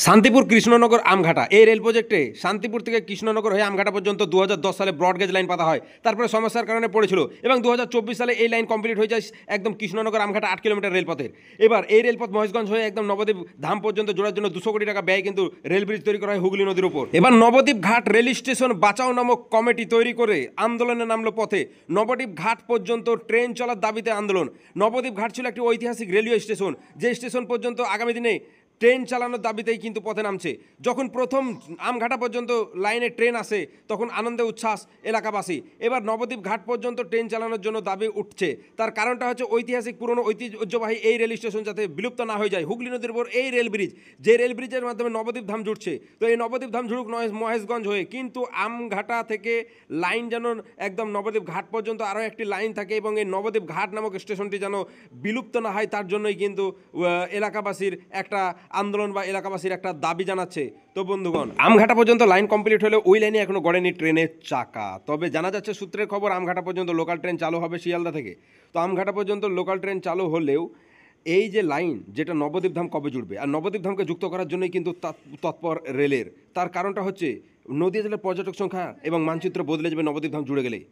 শান্তিপুর কৃষ্ণনগর আমঘাটা এই রেল প্রজেক্টে শান্তিপুর থেকে কৃষ্ণনগর হয়ে আমঘাটা পর্যন্ত 2010 সালে ব্রডগেজ লাইন পাতা হয়। তারপরে সমস্যার কারণে পড়েছিল এবং 2024 সালে এই লাইন কমপ্লিট হয়ে যায় একদম কৃষ্ণনগর আমঘাটা 8 কিলোমিটার রেলপথের। এবার এই রেলপথ মহেশগঞ্জ হয়ে একদম নবদ্বীপ ধাম পর্যন্ত জোড়ার জন্য 200 কোটি টাকা ব্যয় কিন্তু রেল ব্রিজ তৈরি করা হয় হুগলি নদীর উপর। এবার নবদ্বীপ ঘাট রেল স্টেশন বাঁচাও নামক কমিটি তৈরি করে আন্দোলনে নামলো পথে। নবদ্বীপ ঘাট পর্যন্ত ট্রেন চলার দাবিতে আন্দোলন। নবদ্বীপ ঘাট ছিল একটি ঐতিহাসিক রেলওয়ে স্টেশন, যে স্টেশন পর্যন্ত আগামী দিনে ট্রেন চালানোর দাবিতেই কিন্তু পথে নামছে। যখন প্রথম আমঘাটা পর্যন্ত লাইনে ট্রেন আসে তখন আনন্দে উচ্ছ্বাস এলাকাবাসী। এবার নবদ্বীপ ঘাট পর্যন্ত ট্রেন চালানোর জন্য দাবি উঠছে। তার কারণটা হচ্ছে ঐতিহাসিক পুরনো ঐতিহ্যবাহী এই রেল স্টেশন যাতে বিলুপ্ত না হয়ে যায়। হুগলি নদীর উপর এই রেল ব্রিজ, যে রেল ব্রিজের মাধ্যমে নবদ্বীপ ধাম জুড়ছে, তো এই নবদ্বীপ ধাম জুড়ুক মহেশগঞ্জ হয়ে, কিন্তু আমঘাটা থেকে লাইন যেন একদম নবদ্বীপ ঘাট পর্যন্ত আরও একটি লাইন থাকে এবং এই নবদ্বীপ ঘাট নামক স্টেশনটি যেন বিলুপ্ত না হয়, তার জন্যই কিন্তু এলাকাবাসীর একটা আন্দোলন বা এলাকাবাসীর একটা দাবি জানাচ্ছে। তো বন্ধুগণ, আমঘাটা পর্যন্ত লাইন কমপ্লিট হলে ওই লাইনে এখনো গড়েনি ট্রেনের চাকা। তবে জানা যাচ্ছে সূত্রের খবর আমঘাটা পর্যন্ত লোকাল ট্রেন চালু হবে শিয়ালদা থেকে। তো আমঘাটা পর্যন্ত লোকাল ট্রেন চালু হলেও এই যে লাইন, যেটা নবদ্বীপ ধাম কবে জুড়বে, আর নবদ্বীপ ধামকে যুক্ত করার জন্যই কিন্তু তৎপর রেলের। তার কারণটা হচ্ছে নদীয়া জেলার পর্যটক সংখ্যা এবং মানচিত্র বদলে যাবে নবদ্বীপ ধাম জুড়ে গেলেই।